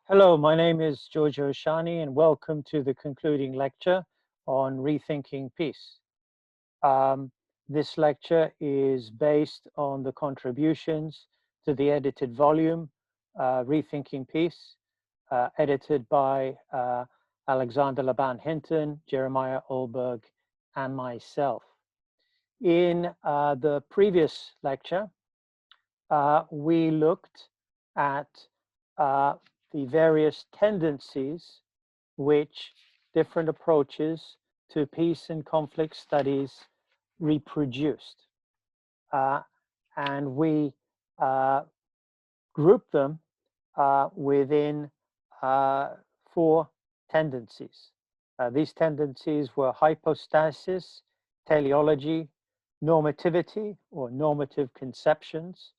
Hello, my name is Giorgio Shani, and welcome to the concluding lecture on Rethinking Peace. Um, this lecture is based on the contributions to the edited volume, Rethinking Peace, edited by Alexander Laban Hinton, Jeremiah Olberg, and myself. In the previous lecture, we looked at the various tendencies which different approaches to peace and conflict studies reproduced. And we grouped them within 4 tendencies. These tendencies were hypostasis, teleology, normativity or normative conceptions,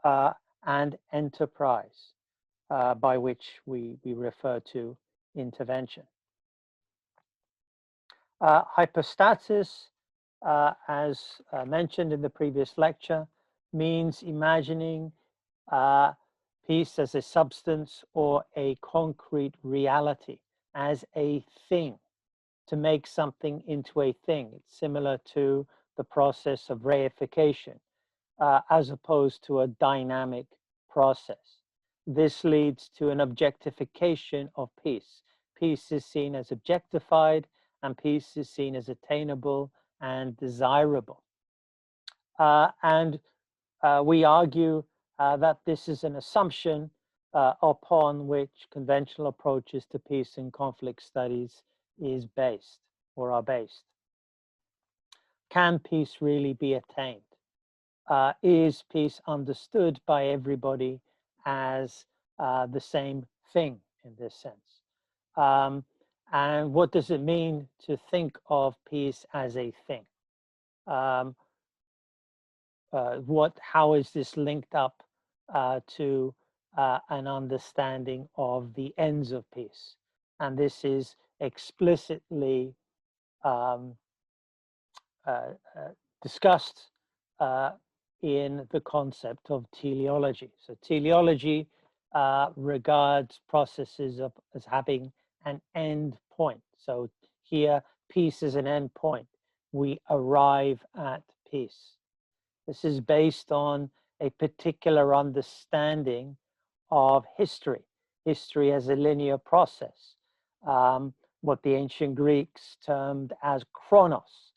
and enterprise, by which we refer to intervention. Hyperstatus, as mentioned in the previous lecture, means imagining peace as a substance or a concrete reality, as a thing, to make something into a thing. It's similar to the process of reification, as opposed to a dynamic process. This leads to an objectification of peace. Peace is seen as objectified, and peace is seen as attainable and desirable. And we argue that this is an assumption upon which conventional approaches to peace and conflict studies is based or are based. Can peace really be attained? Is peace understood by everybody as the same thing in this sense? And what does it mean to think of peace as a thing? How is this linked up to an understanding of the ends of peace? And this is explicitly discussed in the concept of teleology. So teleology regards processes as having an end point. So here, peace is an end point. We arrive at peace. This is based on a particular understanding of history as a linear process, what the ancient Greeks termed as chronos,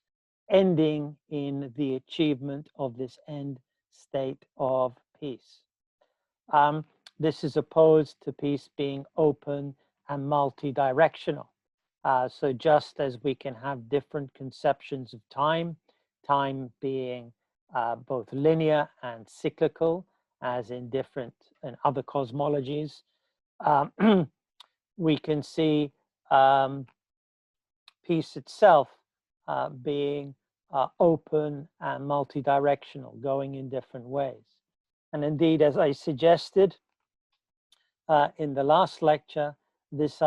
ending in the achievement of this end state of peace. This is opposed to peace being open and multi-directional. So just as we can have different conceptions of time being both linear and cyclical, as in other cosmologies, we can see peace itself being open and multi-directional, going in different ways. And indeed, as I suggested in the last lecture, this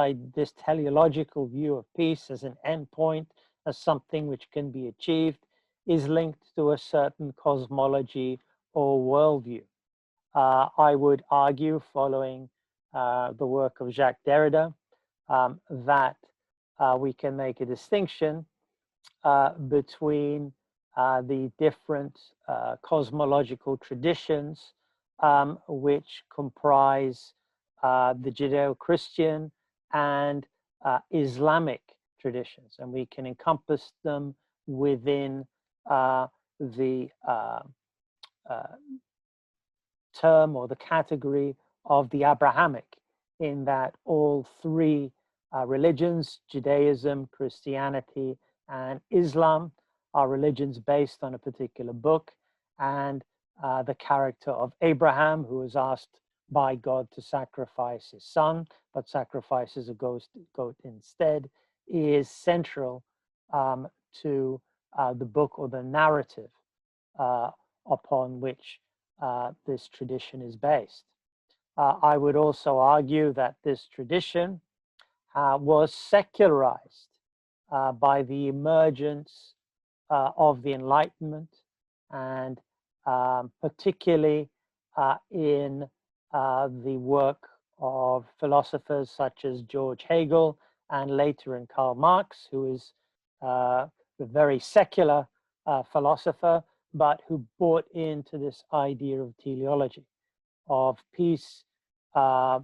teleological view of peace as an endpoint, as something which can be achieved, is linked to a certain cosmology or worldview. I would argue, following the work of Jacques Derrida, that we can make a distinction between the different cosmological traditions which comprise the Judeo-Christian and Islamic traditions, and we can encompass them within the term or the category of the Abrahamic, in that all 3 religions, Judaism, Christianity, and Islam, are religions based on a particular book, and the character of Abraham, who was asked by God to sacrifice his son, but sacrifices a goat instead, is central to the book or the narrative upon which this tradition is based. I would also argue that this tradition was secularized by the emergence of the Enlightenment, and particularly in the work of philosophers such as George Hegel and later in Karl Marx, who is a very secular philosopher, but who bought into this idea of teleology, of peace uh,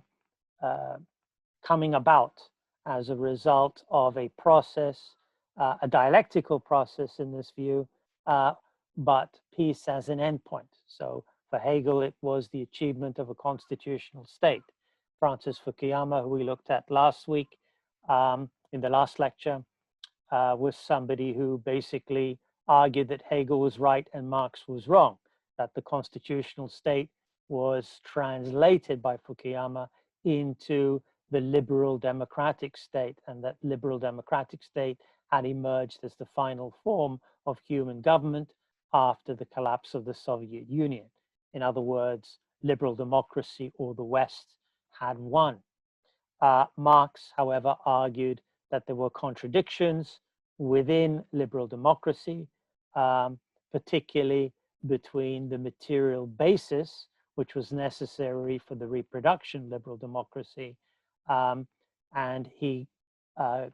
coming about as a result of a process, a dialectical process in this view, but peace as an endpoint. So for Hegel, it was the achievement of a constitutional state. Francis Fukuyama, who we looked at last week in the last lecture, was somebody who basically argued that Hegel was right and Marx was wrong, that the constitutional state was translated by Fukuyama into the liberal democratic state, and that liberal democratic state had emerged as the final form of human government after the collapse of the Soviet Union. In other words, liberal democracy or the West had won. Marx, however, argued that there were contradictions within liberal democracy, particularly between the material basis, which was necessary for the reproduction of liberal democracy, and he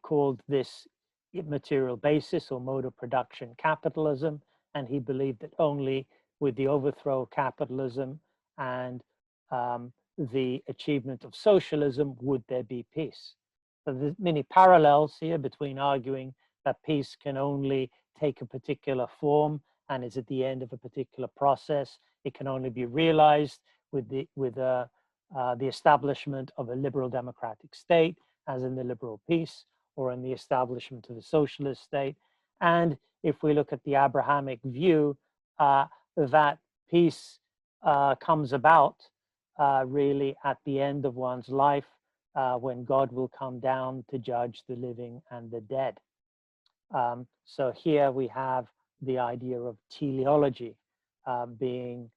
called this material basis or mode of production capitalism, and he believed that only with the overthrow of capitalism and the achievement of socialism would there be peace. So there's many parallels here between arguing that peace can only take a particular form and is at the end of a particular process. It can only be realized with the establishment of a liberal democratic state, as in the liberal peace, or in the establishment of a socialist state. And if we look at the Abrahamic view, that peace comes about really at the end of one's life, when God will come down to judge the living and the dead. So here we have the idea of teleology being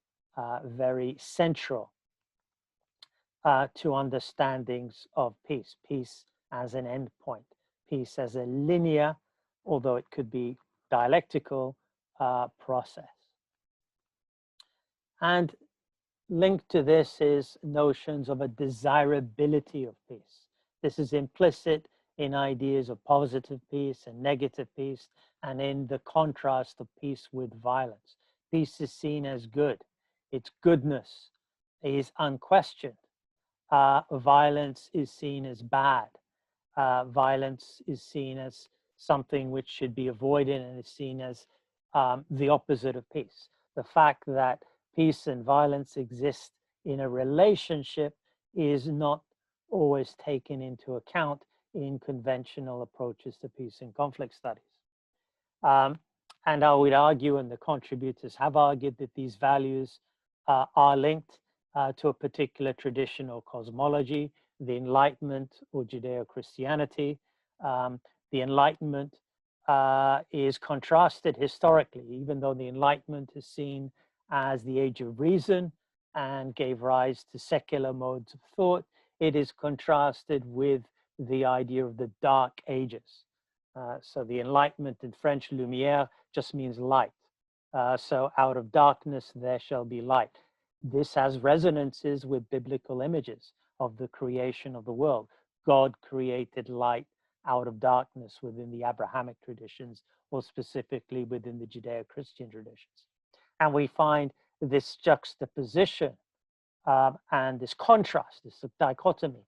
very central to understandings of peace. Peace as an endpoint, peace as a linear, although it could be dialectical, process. And linked to this is notions of a desirability of peace. This is implicit in ideas of positive peace and negative peace, and in the contrast of peace with violence. Peace is seen as good. Its goodness is unquestioned. Violence is seen as bad. Violence is seen as something which should be avoided and is seen as the opposite of peace. The fact that peace and violence exist in a relationship is not always taken into account in conventional approaches to peace and conflict studies. And I would argue, and the contributors have argued, that these values are linked to a particular tradition or cosmology, the Enlightenment or Judeo-Christianity. The Enlightenment is contrasted historically, even though the Enlightenment is seen as the age of reason and gave rise to secular modes of thought. It is contrasted with the idea of the Dark Ages. So the Enlightenment in French, lumière, just means light. So out of darkness there shall be light. This has resonances with biblical images of the creation of the world. God created light out of darkness within the Abrahamic traditions, or specifically within the Judeo-Christian traditions. And we find this juxtaposition and this contrast, this dichotomy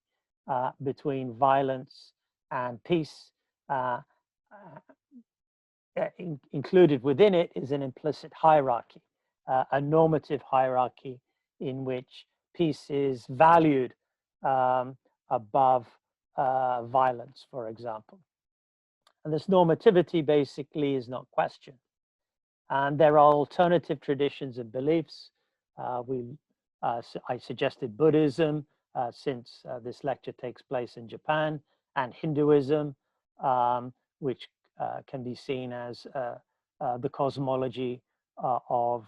between violence and peace. Included within it is an implicit hierarchy, a normative hierarchy in which peace is valued above violence, for example. And this normativity basically is not questioned. And there are alternative traditions and beliefs. I suggested Buddhism, since this lecture takes place in Japan, and Hinduism, which can be seen as the cosmology of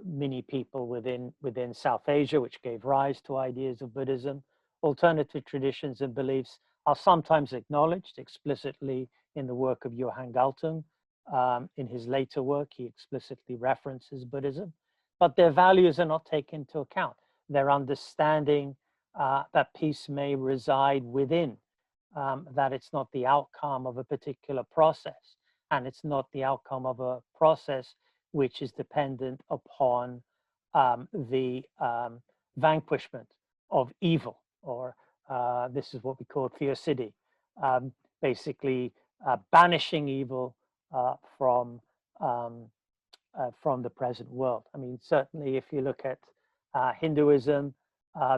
many people within South Asia, which gave rise to ideas of Buddhism. Alternative traditions and beliefs are sometimes acknowledged explicitly in the work of Johann Galtung. In his later work, he explicitly references Buddhism, but their values are not taken into account. Their understanding that peace may reside within, that it's not the outcome of a particular process, and it's not the outcome of a process which is dependent upon the vanquishment of evil, or this is what we call theocity, basically banishing evil um, from the present world. I mean, certainly if you look at Hinduism,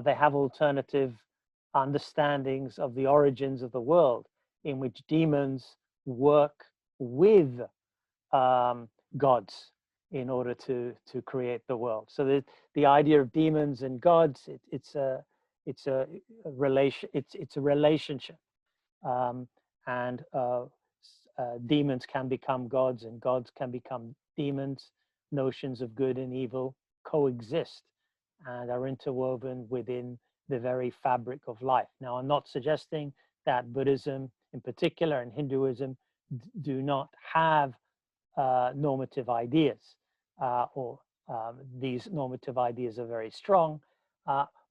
they have alternative understandings of the origins of the world in which demons work with gods in order to create the world. So the idea of demons and gods, it's a relation, it's a relationship, um, and demons can become gods and gods can become demons. Notions of good and evil coexist and are interwoven within the very fabric of life. Now, I'm not suggesting that Buddhism in particular and Hinduism do not have normative ideas, or these normative ideas are very strong,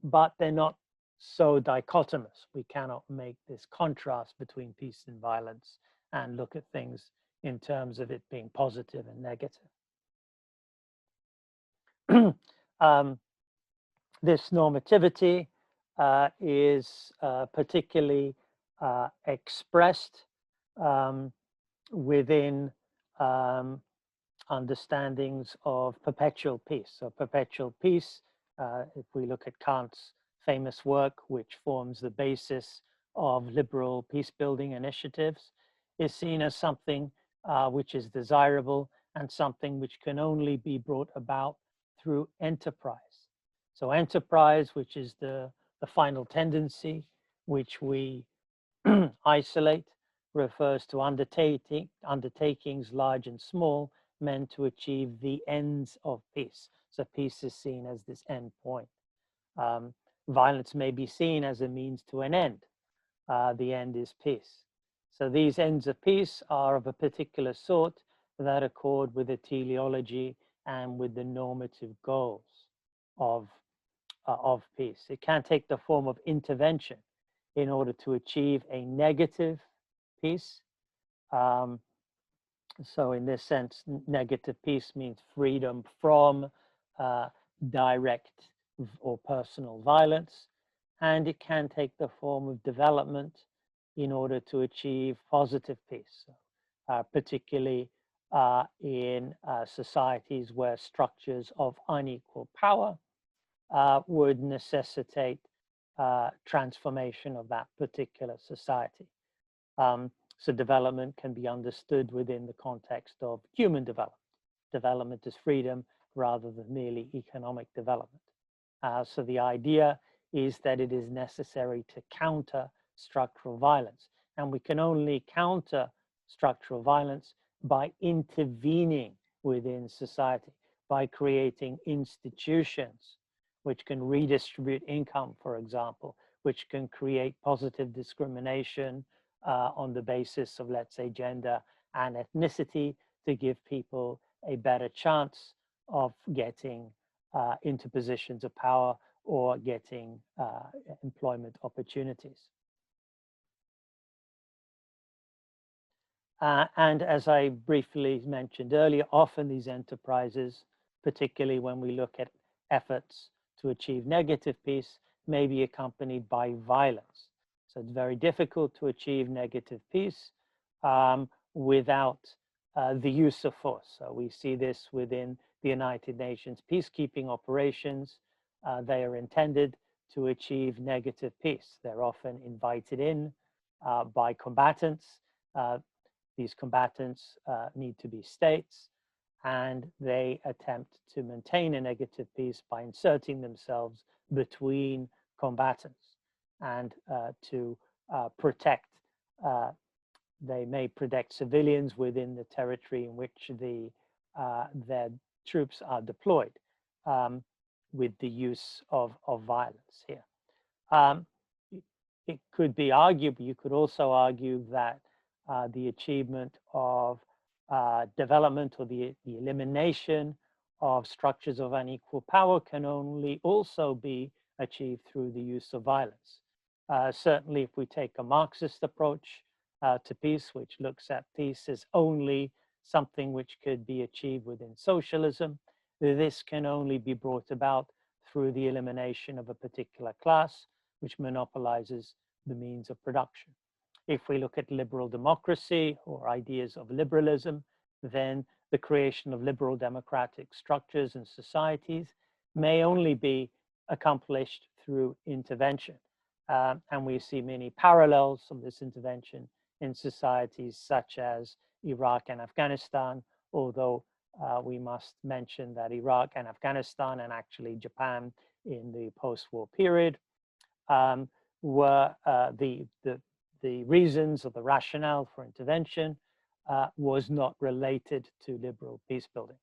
but they're not so dichotomous. We cannot make this contrast between peace and violence and look at things in terms of it being positive and negative. This normativity is particularly expressed within understandings of perpetual peace. So perpetual peace, if we look at Kant's famous work, which forms the basis of liberal peace building initiatives, is seen as something which is desirable and something which can only be brought about through enterprise. So enterprise, which is the final tendency, which we isolate, refers to undertakings large and small, meant to achieve the ends of peace. So peace is seen as this end point. Violence may be seen as a means to an end. The end is peace. So these ends of peace are of a particular sort that accord with the teleology and with the normative goals of peace. It can take the form of intervention in order to achieve a negative peace. So in this sense, negative peace means freedom from direct or personal violence, and it can take the form of development in order to achieve positive peace, particularly in societies where structures of unequal power would necessitate transformation of that particular society. So development can be understood within the context of human development. Development is freedom rather than merely economic development. So the idea is that it is necessary to counter structural violence. And we can only counter structural violence by intervening within society, by creating institutions which can redistribute income, for example, which can create positive discrimination on the basis of, let's say, gender and ethnicity, to give people a better chance of getting into positions of power or getting employment opportunities. And as I briefly mentioned earlier, often these enterprises, particularly when we look at efforts to achieve negative peace, may be accompanied by violence. So it's very difficult to achieve negative peace without the use of force. So we see this within the United Nations peacekeeping operations. They are intended to achieve negative peace. They're often invited in by combatants. These combatants need to be states, and they attempt to maintain a negative peace by inserting themselves between combatants and to protect. They may protect civilians within the territory in which their troops are deployed, with the use of violence here. It could be argued, but you could also argue that the achievement of development or the elimination of structures of unequal power can only also be achieved through the use of violence. Certainly, if we take a Marxist approach to peace, which looks at peace as only something which could be achieved within socialism, this can only be brought about through the elimination of a particular class which monopolizes the means of production. If we look at liberal democracy or ideas of liberalism, then the creation of liberal democratic structures and societies may only be accomplished through intervention. And we see many parallels of this intervention in societies such as Iraq and Afghanistan, although we must mention that Iraq and Afghanistan, and actually Japan in the post-war period, were the reasons or the rationale for intervention was not related to liberal peace building.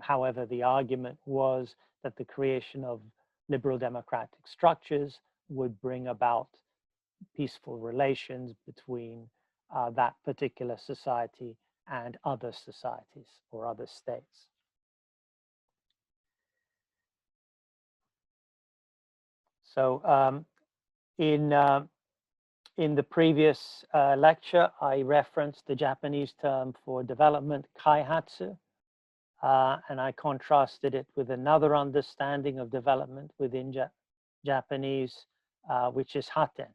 However, the argument was that the creation of liberal democratic structures would bring about peaceful relations between that particular society and other societies or other states. So in the previous lecture, I referenced the Japanese term for development, kaihatsu, and I contrasted it with another understanding of development within Japanese, which is haten.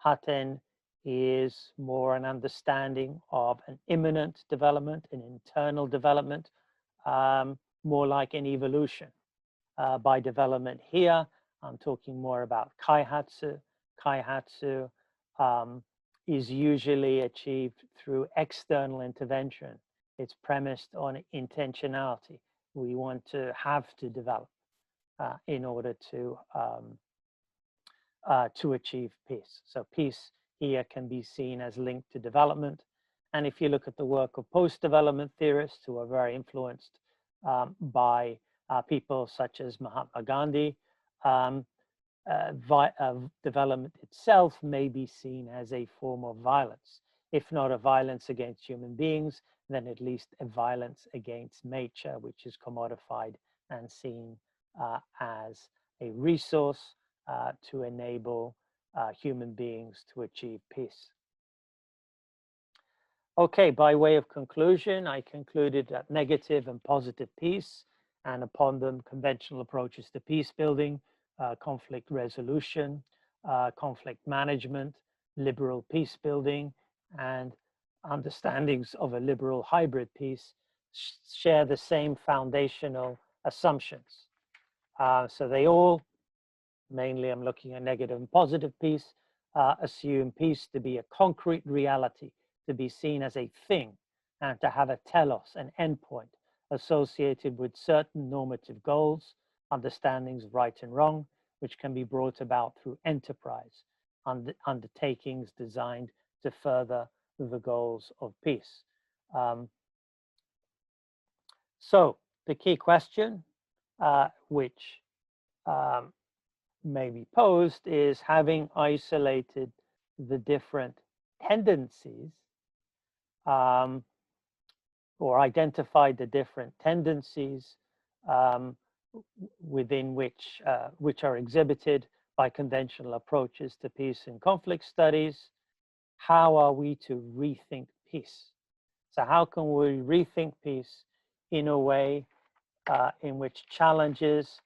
Haten is more an understanding of an imminent development, an internal development, more like an evolution. By development here, I'm talking more about kaihatsu. Kaihatsu is usually achieved through external intervention. It's premised on intentionality. We want to have to develop in order to achieve peace. So peace here can be seen as linked to development. And if you look at the work of post-development theorists who are very influenced by people such as Mahatma Gandhi, development itself may be seen as a form of violence. If not a violence against human beings, then at least a violence against nature, which is commodified and seen as a resource to enable human beings to achieve peace. Okay, by way of conclusion, I concluded that negative and positive peace, and upon them, conventional approaches to peace building, conflict resolution, conflict management, liberal peace building, and understandings of a liberal hybrid peace share the same foundational assumptions. So they all, mainly I'm looking at negative and positive peace, assume peace to be a concrete reality, to be seen as a thing, and to have a telos, an endpoint, associated with certain normative goals, understandings of right and wrong, which can be brought about through enterprise, undertakings designed to further the goals of peace. So the key question, which may be posed, is, having isolated the different tendencies or identified the different tendencies within which are exhibited by conventional approaches to peace and conflict studies, how are we to rethink peace? So how can we rethink peace in a way in which challenges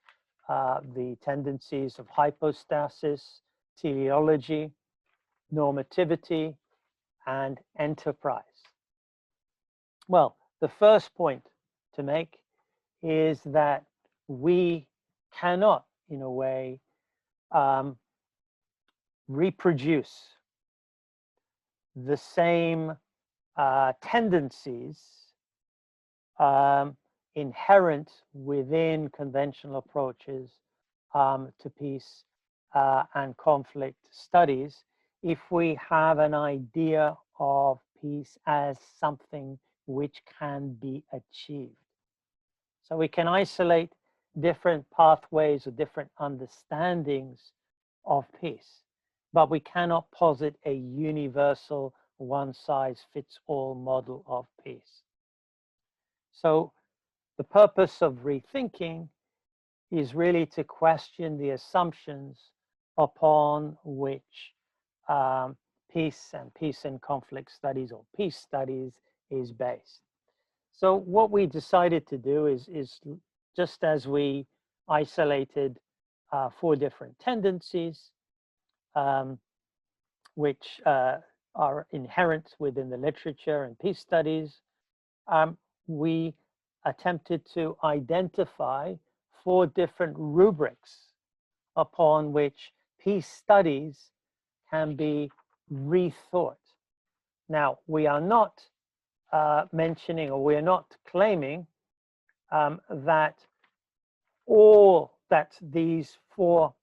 the tendencies of hypostasis, teleology, normativity, and enterprise? Well, the first point to make is that we cannot, in a way, reproduce the same tendencies inherent within conventional approaches to peace and conflict studies if we have an idea of peace as something which can be achieved. So we can isolate different pathways or different understandings of peace, but we cannot posit a universal one-size-fits-all model of peace. So the purpose of rethinking is really to question the assumptions upon which peace and conflict studies, or peace studies, is based. So what we decided to do is just as we isolated 4 different tendencies, which are inherent within the literature and peace studies, we attempted to identify 4 different rubrics upon which peace studies can be rethought. Now, we are not mentioning, or we are not claiming that these four,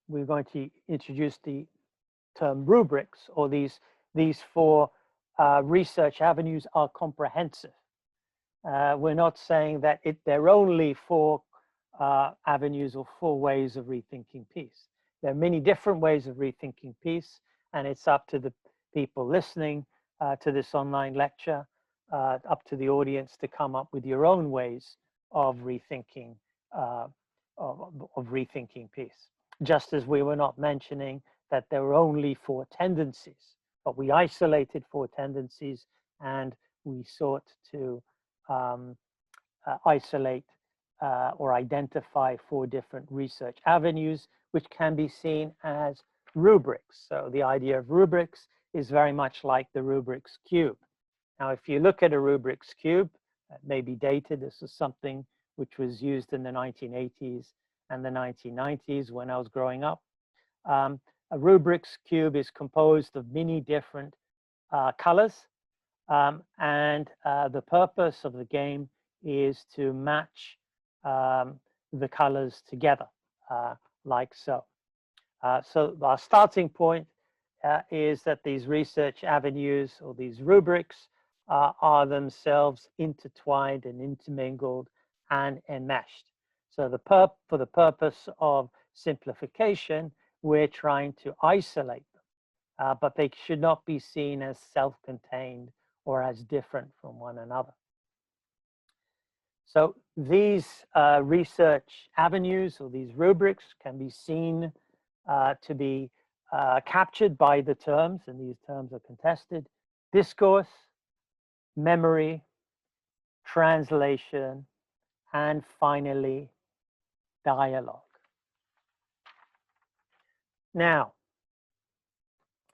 we're going to introduce the term rubrics, or these 4 research avenues are comprehensive. We're not saying that there are only 4 avenues or 4 ways of rethinking peace. There are many different ways of rethinking peace, and it's up to the people listening to this online lecture, up to the audience to come up with your own ways of rethinking rethinking peace. Just as we were not mentioning that there were only 4 tendencies, but we isolated 4 tendencies, and we sought to isolate or identify 4 different research avenues, which can be seen as rubrics. So the idea of rubrics is very much like the Rubik's Cube. Now, if you look at a Rubik's Cube, that may be dated. This is something which was used in the 1980s and the 1990s when I was growing up. A Rubik's Cube is composed of many different colors, and the purpose of the game is to match the colors together, like so. So our starting point is that these research avenues, or these rubrics, are themselves intertwined and intermingled and enmeshed. So for the purpose of simplification, we're trying to isolate them, but they should not be seen as self-contained or as different from one another. So these research avenues, or these rubrics, can be seen to be captured by the terms, and these terms are contested: discourse, memory, translation, and finally, dialogue. Now,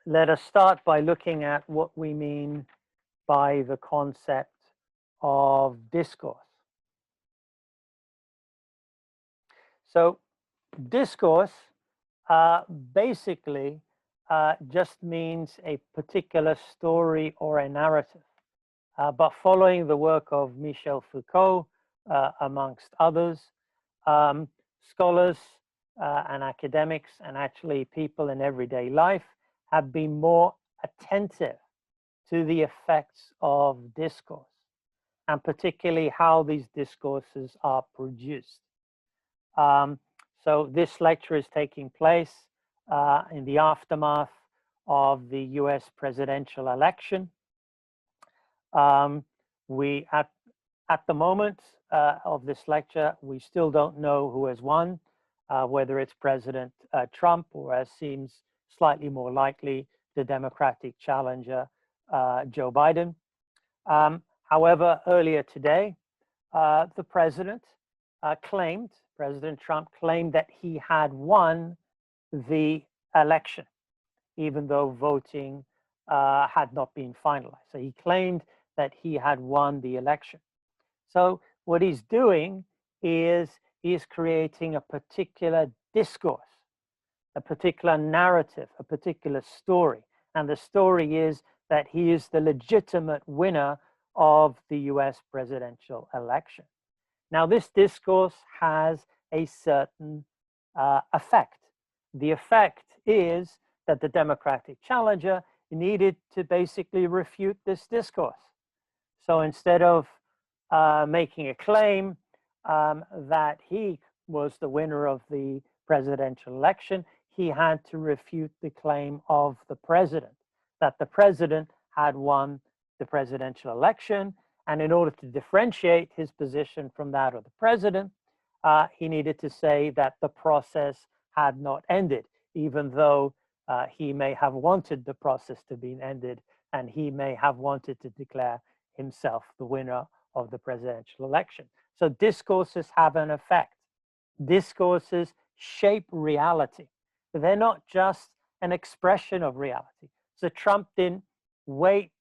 let us start by looking at what we mean by the concept of discourse. So discourse basically just means a particular story or a narrative. But following the work of Michel Foucault, amongst others, scholars and academics, and actually people in everyday life, have been more attentive to the effects of discourse, and particularly how these discourses are produced. So this lecture is taking place in the aftermath of the US presidential election. At the moment of this lecture, we still don't know who has won, whether it's President Trump, or, as seems slightly more likely, the Democratic challenger, Joe Biden. However, earlier today, the President Trump claimed that he had won the election, even though voting had not been finalized. So he claimed that he had won the election. So what he's doing is he's creating a particular discourse, a particular narrative, a particular story. And the story is that he is the legitimate winner of the US presidential election. Now, this discourse has a certain effect. The effect is that the Democratic challenger needed to basically refute this discourse. So instead of making a claim that he was the winner of the presidential election, he had to refute the claim of the president, that the president had won the presidential election, And in order to differentiate his position from that of the president, he needed to say that the process had not ended, even though he may have wanted the process to be ended, and he may have wanted to declare himself the winner of the presidential election. So discourses have an effect. Discourses shape reality. They're not just an expression of reality. So Trump didn't wait,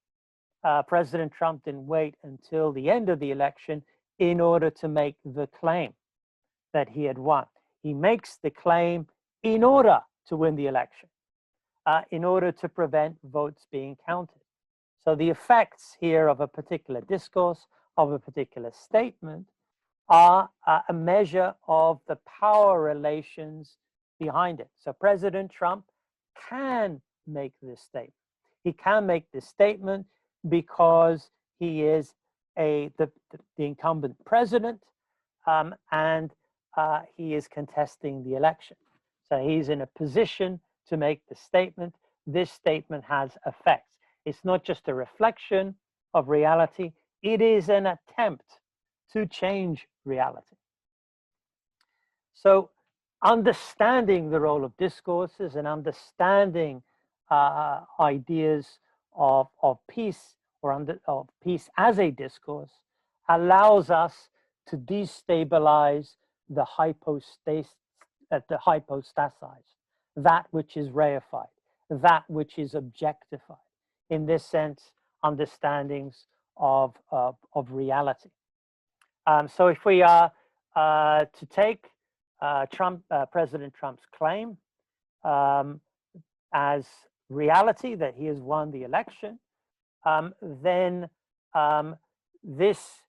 President Trump didn't wait until the end of the election in order to make the claim that he had won. He makes the claim in order to win the election, in order to prevent votes being counted. So the effects here of a particular discourse, of a particular statement, are a measure of the power relations behind it. So President Trump can make this statement. He can make this statement because he is the incumbent president, and he is contesting the election. So he's in a position to make the statement. This statement has effects. It's not just a reflection of reality, it is an attempt to change reality. So understanding the role of discourses and understanding ideas of peace of peace as a discourse allows us to destabilize the hypostasis, that which is reified, that which is objectified. In this sense, understandings of reality. So if we are to take President Trump's claim as reality, that he has won the election, then this,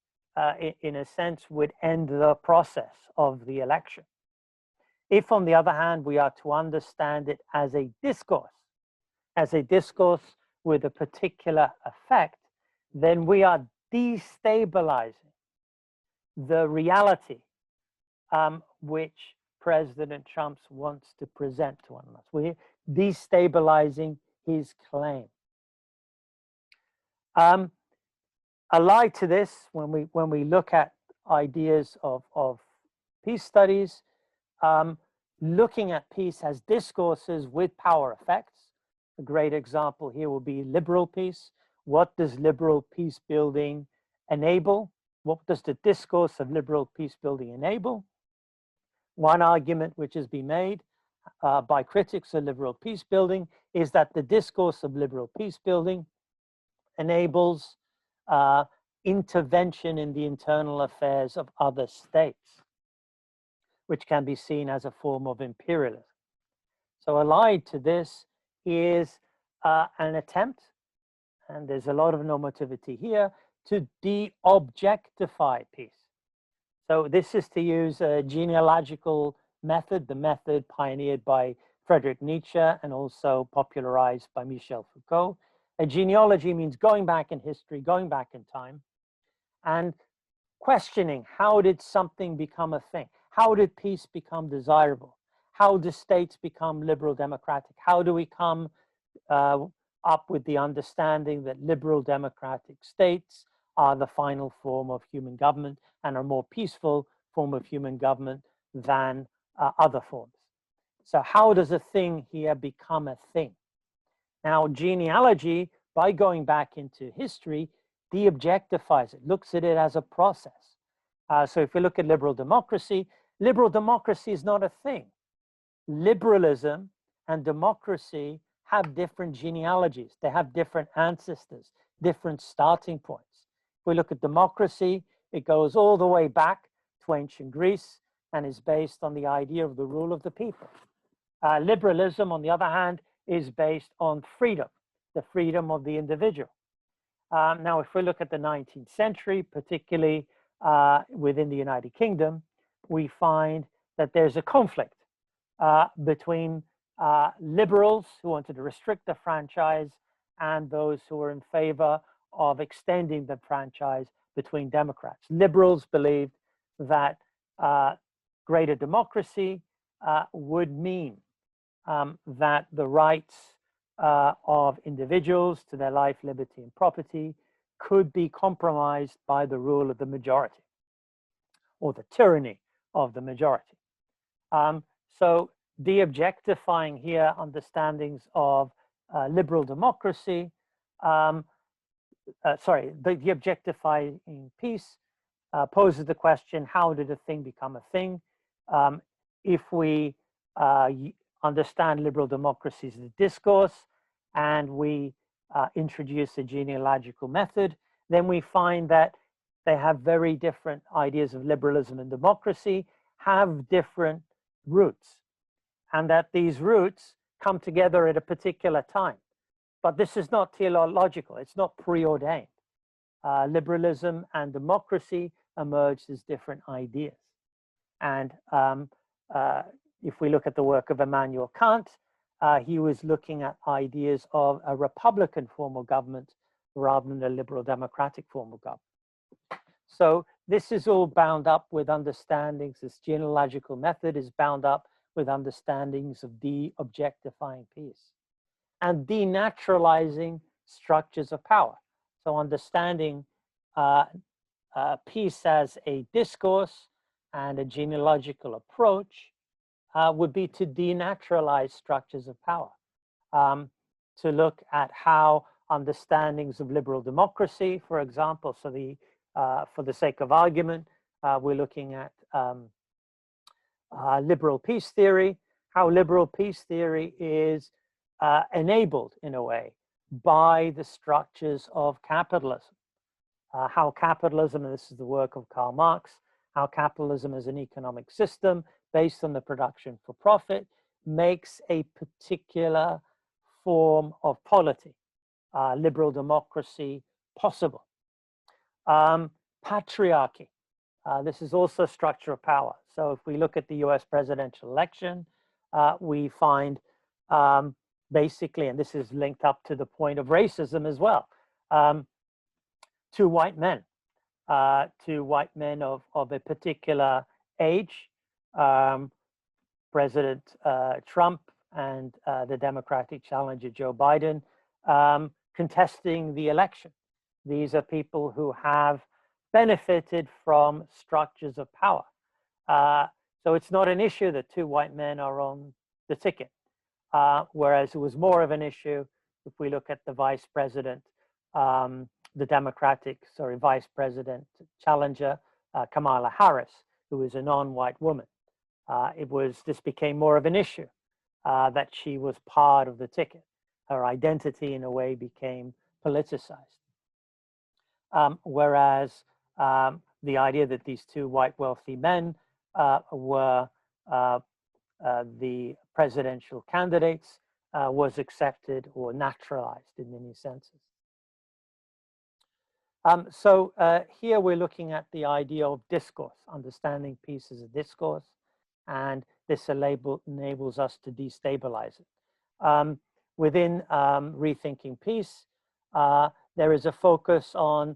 in a sense, would end the process of the election. If, on the other hand, we are to understand it as a discourse with a particular effect, then we are destabilizing the reality which President Trump wants to present to us. We're destabilizing his claim. Allied to this, when we look at ideas of peace studies, looking at peace as discourses with power effects. A great example here will be liberal peace. What does liberal peace building enable? What does the discourse of liberal peace building enable? One argument which has been made by critics of liberal peace building is that the discourse of liberal peace building enables intervention in the internal affairs of other states, which can be seen as a form of imperialism. So allied to this is an attempt, and there's a lot of normativity here, to de-objectify peace. So this is, to use a genealogical method, the method pioneered by Friedrich Nietzsche and also popularized by Michel Foucault. A genealogy means going back in history, going back in time, and questioning, how did something become a thing? How did peace become desirable? How do states become liberal democratic? How do we come up with the understanding that liberal democratic states are the final form of human government and are a more peaceful form of human government than other forms? So how does a thing here become a thing? Now, genealogy, by going back into history, de-objectifies it, looks at it as a process. So if we look at liberal democracy is not a thing. Liberalism and democracy have different genealogies. They have different ancestors, different starting points. If we look at democracy, it goes all the way back to ancient Greece and is based on the idea of the rule of the people. Liberalism, on the other hand, is based on freedom, the freedom of the individual. Now, if we look at the 19th century, particularly within the United Kingdom, we find that there's a conflict between liberals who wanted to restrict the franchise and those who were in favor of extending the franchise between Democrats. Liberals believed that greater democracy would mean that the rights of individuals to their life, liberty, and property could be compromised by the rule of the majority or the tyranny of the majority. So de-objectifying here understandings of liberal democracy, the objectifying peace poses the question, how did a thing become a thing? If we understand liberal democracy as a discourse and we introduce a genealogical method, then we find that they have very different ideas of liberalism and democracy, have different roots, and that these roots come together at a particular time. But this is not teleological, it's not preordained. Liberalism and democracy emerged as different ideas. And if we look at the work of Immanuel Kant, he was looking at ideas of a republican form of government rather than a liberal democratic form of government. So this is all bound up with understandings. This genealogical method is bound up with understandings of de-objectifying peace and denaturalizing structures of power. So understanding peace as a discourse and a genealogical approach would be to denaturalize structures of power, to look at how understandings of liberal democracy, for example, so for the sake of argument, we're looking at liberal peace theory, how liberal peace theory is enabled in a way by the structures of capitalism. How capitalism, and this is the work of Karl Marx, how capitalism as an economic system based on the production for profit makes a particular form of polity, liberal democracy, possible. Patriarchy, this is also structure of power. So if we look at the US presidential election, we find basically, and this is linked up to the point of racism as well, two white men of a particular age, President Trump and the Democratic challenger Joe Biden, contesting the election. These are people who have benefited from structures of power. So it's not an issue that two white men are on the ticket, whereas it was more of an issue if we look at the vice president, the vice president challenger, Kamala Harris, who is a non-white woman. This became more of an issue that she was part of the ticket. Her identity in a way became politicized. Whereas the idea that these two white wealthy men were the presidential candidates was accepted or naturalized in many senses. So here we're looking at the idea of discourse, understanding peace as a discourse, and this enables us to destabilize it. Within Rethinking Peace, there is a focus on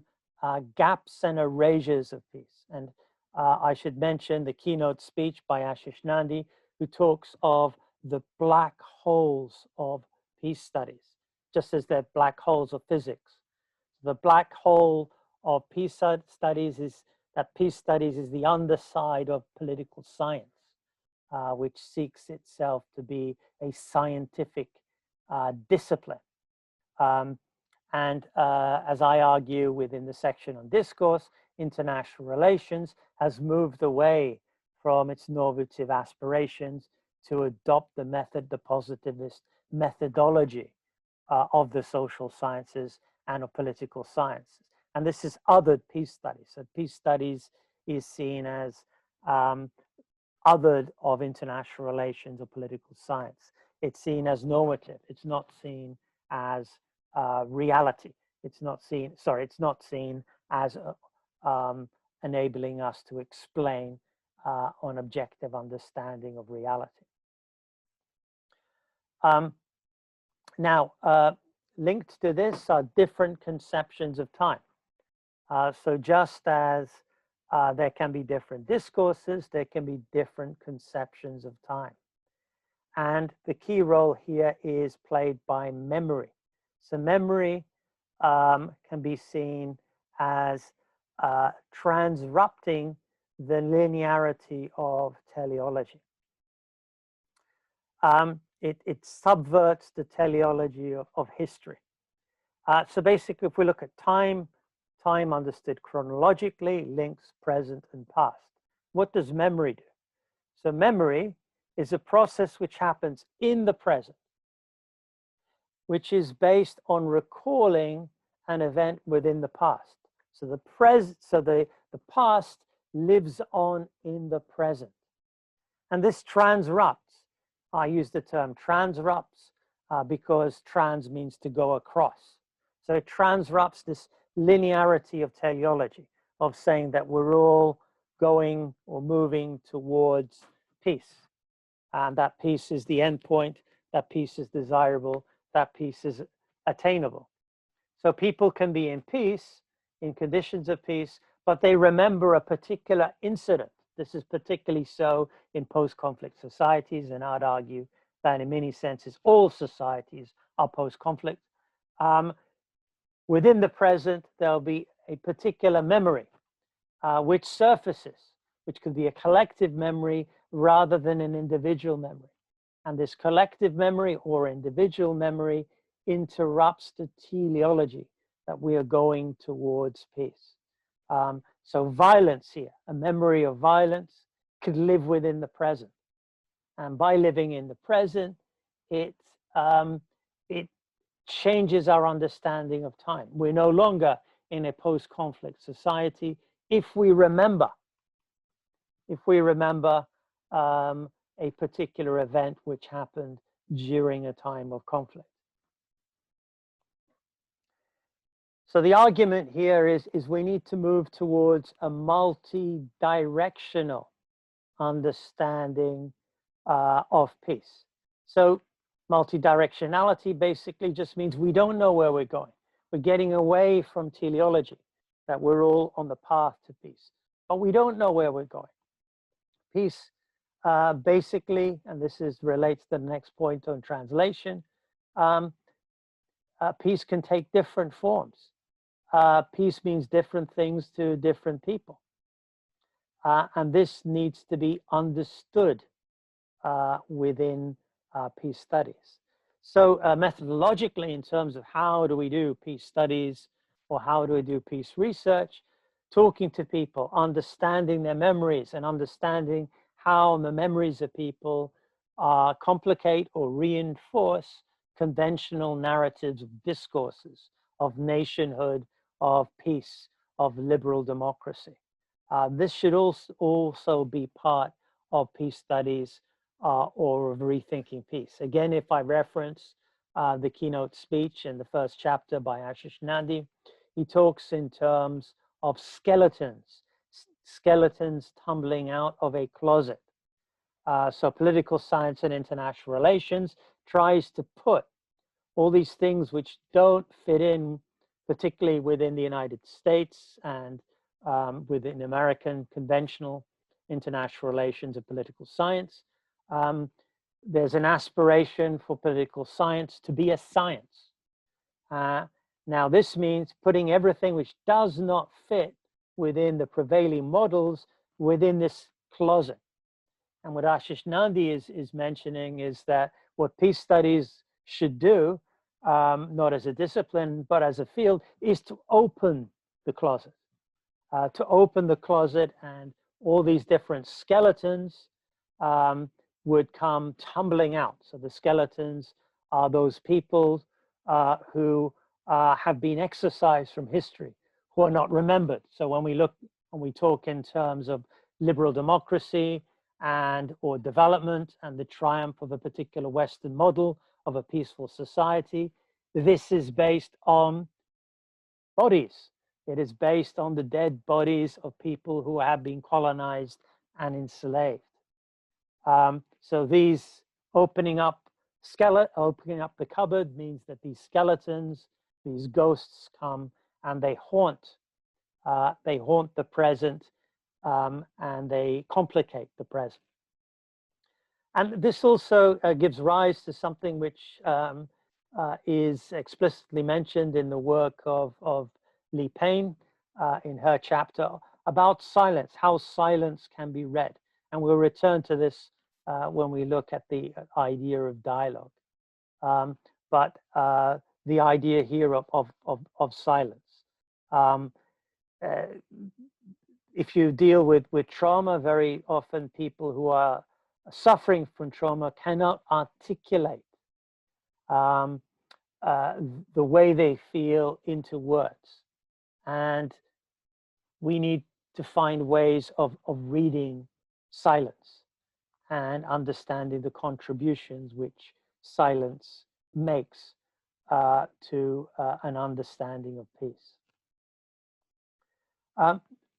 gaps and erasures of peace. And I should mention the keynote speech by Ashish Nandi, who talks of the black holes of peace studies, just as they're black holes of physics. The black hole of peace studies is that peace studies is the underside of political science, which seeks itself to be a scientific discipline. And as I argue within the section on discourse, international relations has moved away from its normative aspirations to adopt the positivist methodology of the social sciences and of political sciences. And this is othered peace studies. So peace studies is seen as othered of international relations or political science. It's seen as normative. It's not seen as reality. It's not seen as enabling us to explain an objective understanding of reality. Now, linked to this are different conceptions of time. So just as there can be different discourses, there can be different conceptions of time. And the key role here is played by memory. So memory can be seen as transrupting the linearity of teleology. It subverts the teleology of history. So basically, if we look at time, time understood chronologically links present and past. What does memory do? So memory is a process which happens in the present, which is based on recalling an event within the past. So the past lives on in the present. And this transrupts. I use the term transrupts because trans means to go across. So it transrupts this linearity of teleology, of saying that we're all going or moving towards peace. And that peace is the endpoint, that peace is desirable, that peace is attainable. So people can be in peace, in conditions of peace, but they remember a particular incident. This is particularly so in post-conflict societies, and I'd argue that in many senses, all societies are post-conflict. Within the present, there'll be a particular memory which surfaces, which could be a collective memory rather than an individual memory. And this collective memory or individual memory interrupts the teleology that we are going towards peace. So violence here, a memory of violence, could live within the present. And by living in the present, it changes our understanding of time. We're no longer in a post-conflict society if we remember a particular event which happened during a time of conflict. So the argument here is we need to move towards a multi-directional understanding of peace. So multi-directionality basically just means we don't know where we're going. We're getting away from teleology, that we're all on the path to peace, but we don't know where we're going. Peace basically, and this relates to the next point on translation, peace can take different forms. Peace means different things to different people. And this needs to be understood within peace studies. So methodologically, in terms of how do we do peace studies or how do we do peace research, talking to people, understanding their memories and understanding how the memories of people complicate or reinforce conventional narratives of discourses, of nationhood, of peace, of liberal democracy. This should also be part of peace studies or of rethinking peace. Again, if I reference the keynote speech in the first chapter by Ashish Nandi, he talks in terms of skeletons tumbling out of a closet. So political science and international relations tries to put all these things which don't fit in, particularly within the United States and within American conventional international relations and political science. There's an aspiration for political science to be a science. Now, this means putting everything which does not fit within the prevailing models within this closet. And what Ashish Nandi is mentioning is that what peace studies should do, not as a discipline, but as a field, is to open the closet. And all these different skeletons would come tumbling out. So the skeletons are those people who have been exorcised from history, who are not remembered. So when we talk in terms of liberal democracy or development and the triumph of a particular Western model of a peaceful society, this is based on bodies. It is based on the dead bodies of people who have been colonized and enslaved. So these opening up the cupboard means that these skeletons, these ghosts come and they haunt the present and they complicate the present. And this also gives rise to something which is explicitly mentioned in the work of Li Payne in her chapter about silence, how silence can be read. And we'll return to this when we look at the idea of dialogue. But the idea here of silence. If you deal with trauma, very often people who are suffering from trauma cannot articulate the way they feel into words. And we need to find ways of reading silence and understanding the contributions which silence makes to an understanding of peace.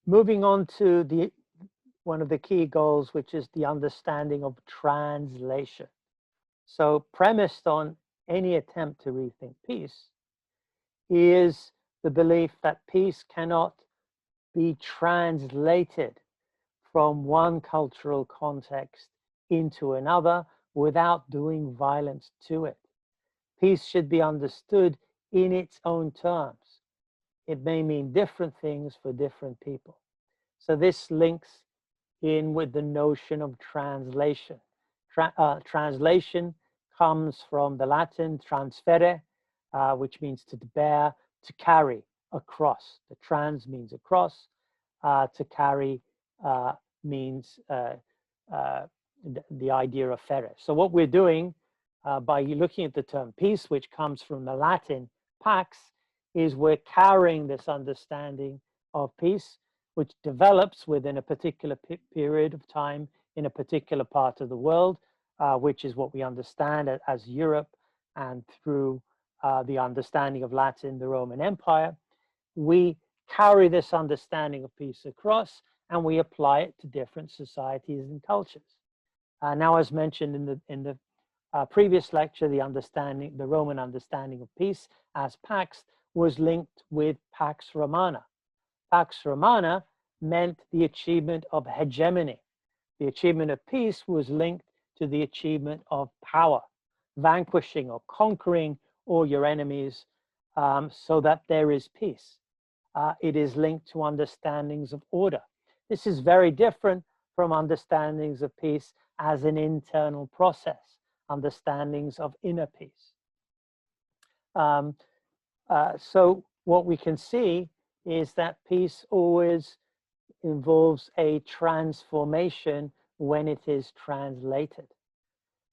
Moving on to one of the key goals, which is the understanding of translation. So premised on any attempt to rethink peace is the belief that peace cannot be translated from one cultural context into another without doing violence to it. Peace should be understood in its own terms. It may mean different things for different people. So this links in with the notion of translation. Translation comes from the Latin transferre, which means to bear, to carry, across. The trans means across, to carry means the idea of ferre. So what we're doing by looking at the term peace, which comes from the Latin pax, is we're carrying this understanding of peace, which develops within a particular period of time in a particular part of the world, which is what we understand as Europe, and through the understanding of Latin, the Roman Empire. We carry this understanding of peace across, and we apply it to different societies and cultures. Now, as mentioned in the previous lecture, the Roman understanding of peace as pax was linked with Pax Romana. Pax Romana meant the achievement of hegemony. The achievement of peace was linked to the achievement of power, vanquishing or conquering all your enemies so that there is peace. It is linked to understandings of order. This is very different from understandings of peace as an internal process, understandings of inner peace. So what we can see is that peace always involves a transformation when it is translated.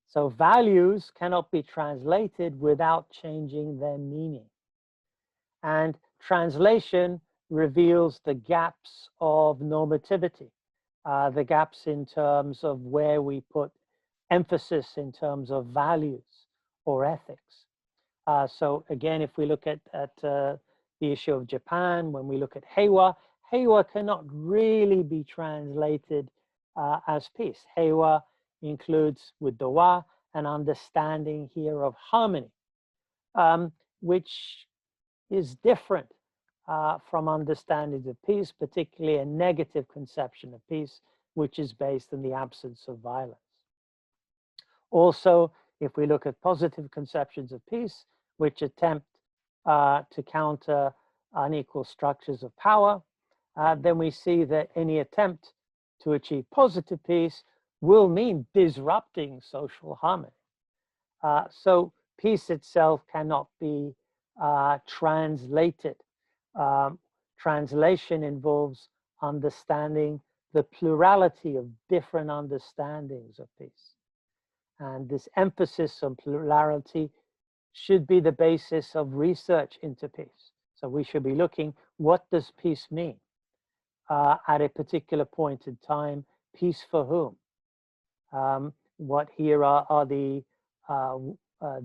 So values cannot be translated without changing their meaning. And translation reveals the gaps of normativity, the gaps in terms of where we put emphasis in terms of values or ethics. So again, if we look at the issue of Japan, when we look at Heiwa, Heiwa cannot really be translated as peace. Heiwa includes with the wa an understanding here of harmony, which is different from understandings of peace, particularly a negative conception of peace, which is based on the absence of violence. Also, if we look at positive conceptions of peace, which attempt to counter unequal structures of power, then we see that any attempt to achieve positive peace will mean disrupting social harmony. So peace itself cannot be translated. Translation involves understanding the plurality of different understandings of peace. And this emphasis on plurality should be the basis of research into peace. So we should be looking, what does peace mean at a particular point in time? Peace for whom? What here are the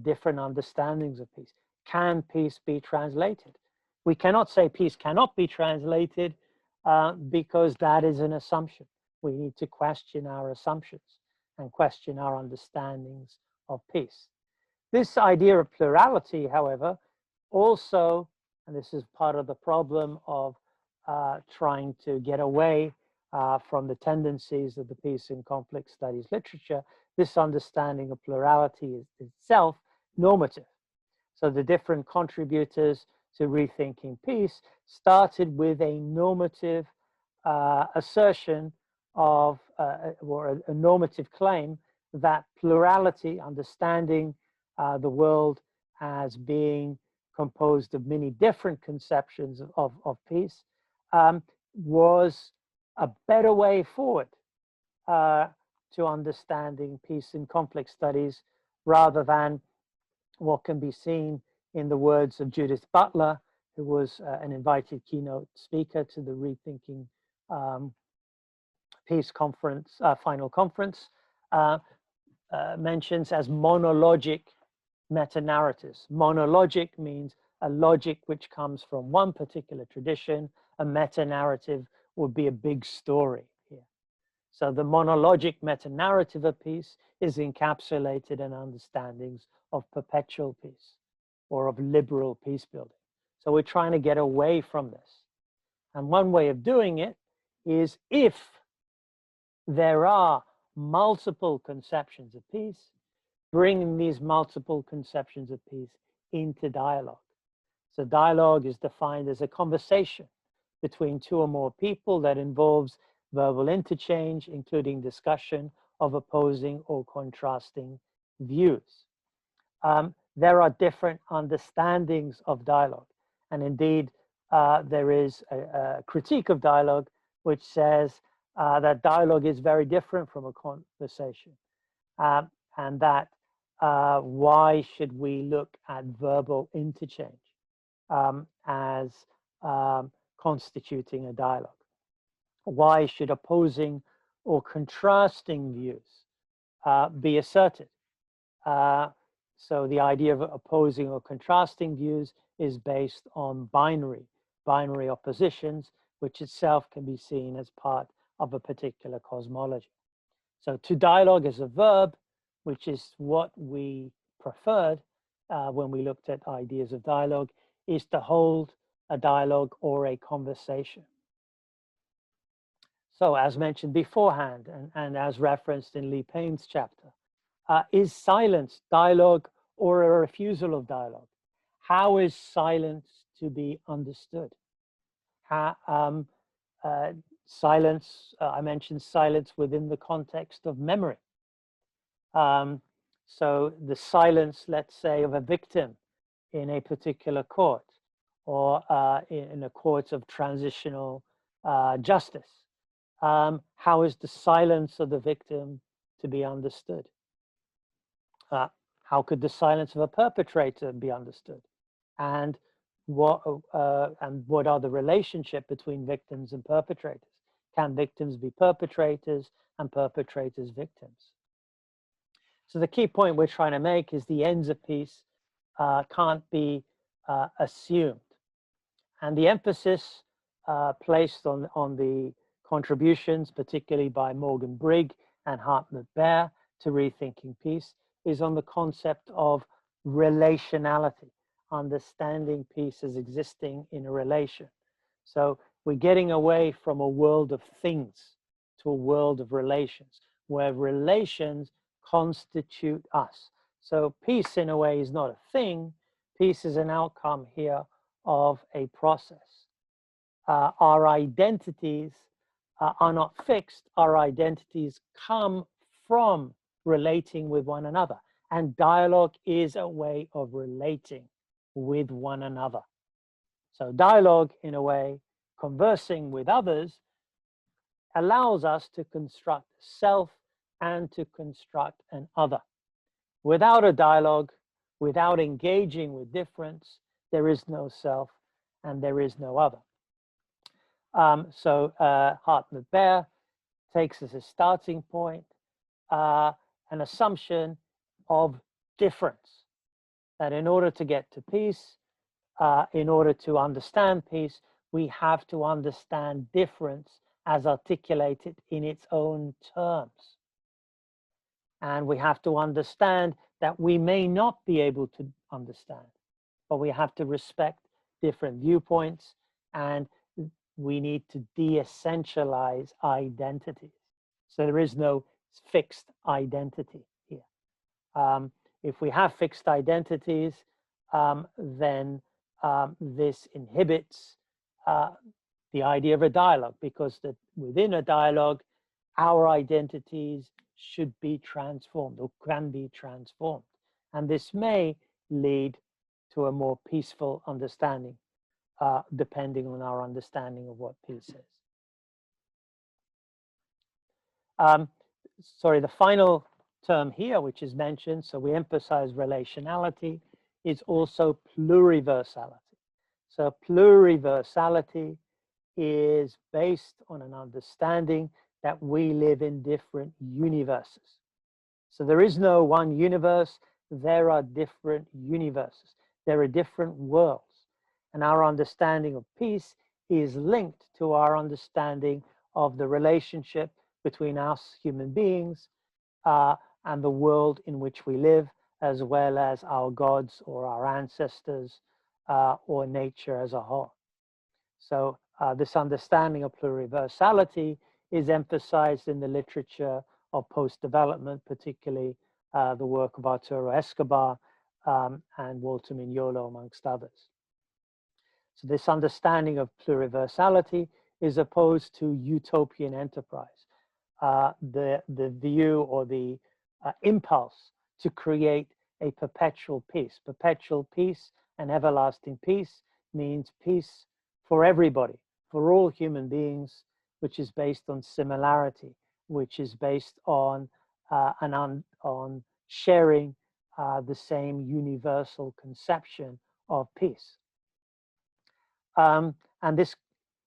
different understandings of peace? Can peace be translated? We cannot say peace cannot be translated because that is an assumption. We need to question our assumptions and question our understandings of peace. This idea of plurality, however, also, and this is part of the problem of trying to get away from the tendencies of the peace and conflict studies literature, this understanding of plurality is itself normative. So the different contributors to Rethinking Peace started with a normative assertion of, or a normative claim that plurality, understanding the world as being composed of many different conceptions of peace, was a better way forward to understanding peace in conflict studies, rather than what can be seen in the words of Judith Butler, who was an invited keynote speaker to the Rethinking Peace conference, final conference, mentions as monologic meta-narratives. Monologic means a logic which comes from one particular tradition. A meta-narrative would be a big story here. So the monologic meta-narrative of peace is encapsulated in understandings of perpetual peace or of liberal peace building. So we're trying to get away from this. And one way of doing it is, if there are multiple conceptions of peace, bringing these multiple conceptions of peace into dialogue. So dialogue is defined as a conversation between two or more people that involves verbal interchange, including discussion of opposing or contrasting views. There are different understandings of dialogue. And indeed, there is a critique of dialogue which says that dialogue is very different from a conversation. And that why should we look at verbal interchange as constituting a dialogue? Why should opposing or contrasting views be asserted? So the idea of opposing or contrasting views is based on binary oppositions, which itself can be seen as part of a particular cosmology. So to dialogue as a verb, which is what we preferred when we looked at ideas of dialogue, is to hold a dialogue or a conversation. So as mentioned beforehand, and as referenced in Lee Payne's chapter, is silence dialogue or a refusal of dialogue? How is silence to be understood? Silence, I mentioned silence within the context of memory. So the silence, let's say, of a victim in a particular court, or in a court of transitional justice. How is the silence of the victim to be understood? How could the silence of a perpetrator be understood? And what are the relationship between victims and perpetrators? Can victims be perpetrators and perpetrators victims? So the key point we're trying to make is the ends of peace can't be assumed. And the emphasis placed on the contributions, particularly by Morgan Brigg and Hartmut Baer to Rethinking Peace, is on the concept of relationality, understanding peace as existing in a relation. So we're getting away from a world of things to a world of relations, where relations constitute us. So peace, in a way, is not a thing. Peace is an outcome here of a process. Our identities are not fixed. Our identities come from relating with one another. And dialogue is a way of relating with one another. So dialogue, in a way, conversing with others, allows us to construct self and to construct an other. Without a dialogue, without engaging with difference, there is no self and there is no other. Hartmut Baer takes as a starting point an assumption of difference, that in order to get to peace, in order to understand peace, we have to understand difference as articulated in its own terms. And we have to understand that we may not be able to understand, but we have to respect different viewpoints, and we need to de-essentialize identities. So there is no fixed identity here. If we have fixed identities, then this inhibits the idea of a dialogue, because within a dialogue, our identities should be transformed or can be transformed. And this may lead to a more peaceful understanding, depending on our understanding of what peace is. Sorry, the final term here, which is mentioned, so we emphasize relationality, is also pluriversality. So pluriversality is based on an understanding that we live in different universes. So there is no one universe, there are different universes. There are different worlds. And our understanding of peace is linked to our understanding of the relationship between us human beings and the world in which we live, as well as our gods or our ancestors or nature as a whole. So this understanding of pluriversality is emphasized in the literature of post-development, particularly the work of Arturo Escobar and Walter Mignolo, amongst others. So this understanding of pluriversality is opposed to utopian enterprise, the view or the impulse to create a perpetual peace. Perpetual peace and everlasting peace means peace for everybody, for all human beings, which is based on similarity, which is based on on sharing the same universal conception of peace. And this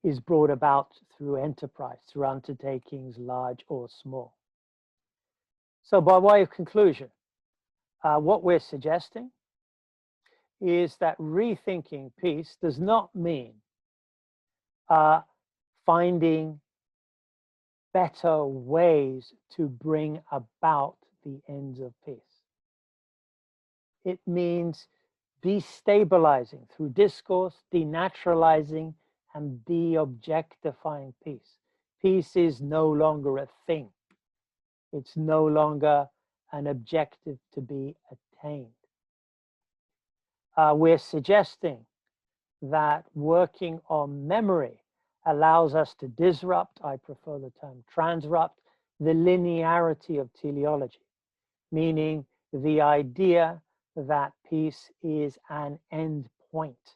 is brought about through enterprise, through undertakings large or small. So by way of conclusion, what we're suggesting is that rethinking peace does not mean finding better ways to bring about the ends of peace. It means destabilizing through discourse, denaturalizing, and de-objectifying peace. Peace is no longer a thing. It's no longer an objective to be attained. We're suggesting that working on memory allows us to disrupt, I prefer the term transrupt, the linearity of teleology, meaning the idea that peace is an end point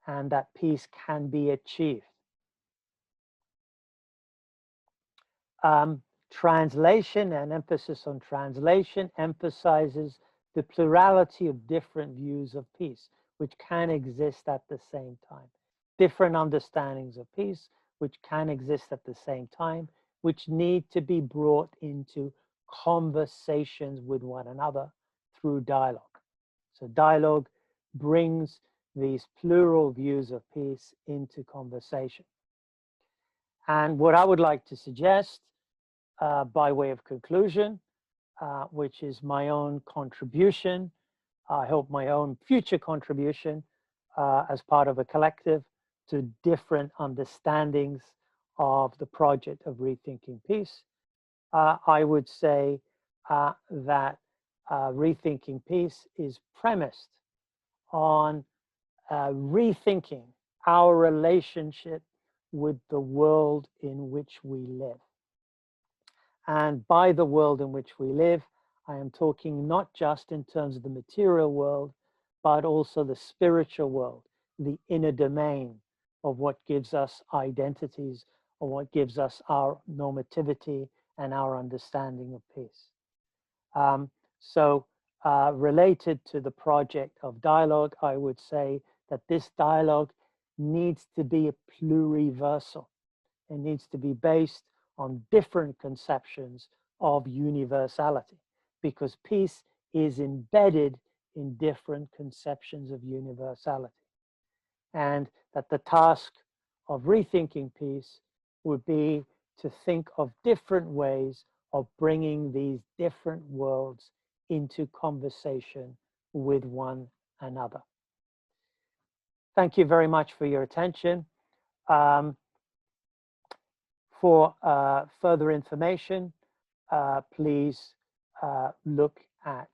and that peace can be achieved. Translation and emphasis on translation emphasizes the plurality of different views of peace, which can exist at the same time. Different understandings of peace, which can exist at the same time, which need to be brought into conversations with one another through dialogue. So dialogue brings these plural views of peace into conversation. And what I would like to suggest by way of conclusion, which is my own contribution, I hope my own future contribution as part of a collective to different understandings of the project of Rethinking Peace. I would say that Rethinking Peace is premised on rethinking our relationship with the world in which we live. And by the world in which we live, I am talking not just in terms of the material world, but also the spiritual world, the inner domain of what gives us identities, or what gives us our normativity and our understanding of peace. Related to the project of dialogue, I would say that this dialogue needs to be pluriversal. It needs to be based on different conceptions of universality, because peace is embedded in different conceptions of universality. And that the task of rethinking peace would be to think of different ways of bringing these different worlds into conversation with one another. Thank you very much for your attention. For further information, please look at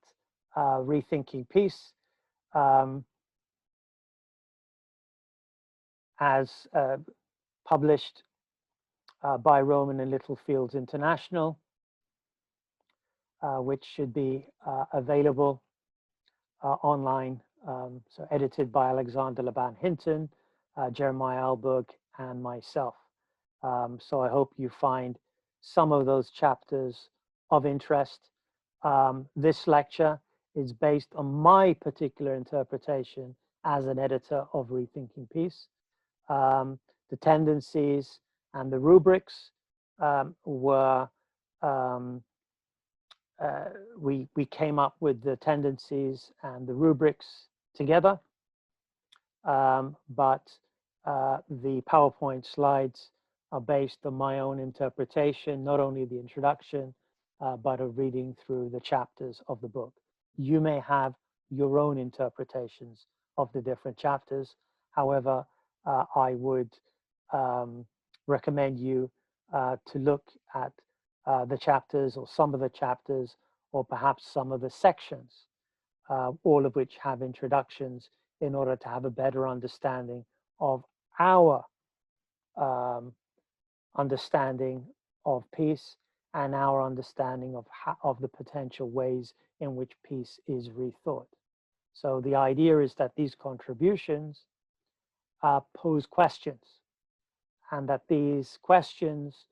Rethinking Peace. as published by Rowman and Littlefields International, which should be available online. So edited by Alexander Laban Hinton, Jeremiah Alberg, and myself. So I hope you find some of those chapters of interest. This lecture is based on my particular interpretation as an editor of Rethinking Peace. The tendencies and the rubrics were, we came up with the tendencies and the rubrics together, but the PowerPoint slides are based on my own interpretation, not only the introduction, but of reading through the chapters of the book. You may have your own interpretations of the different chapters. However, I would recommend you to look at the chapters or some of the chapters, or perhaps some of the sections, all of which have introductions, in order to have a better understanding of our understanding of peace and our understanding of the potential ways in which peace is rethought. So the idea is that these contributions pose questions, and that these questions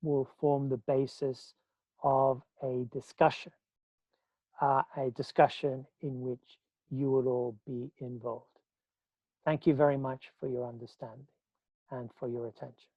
will form the basis of a discussion in which you will all be involved. Thank you very much for your understanding and for your attention.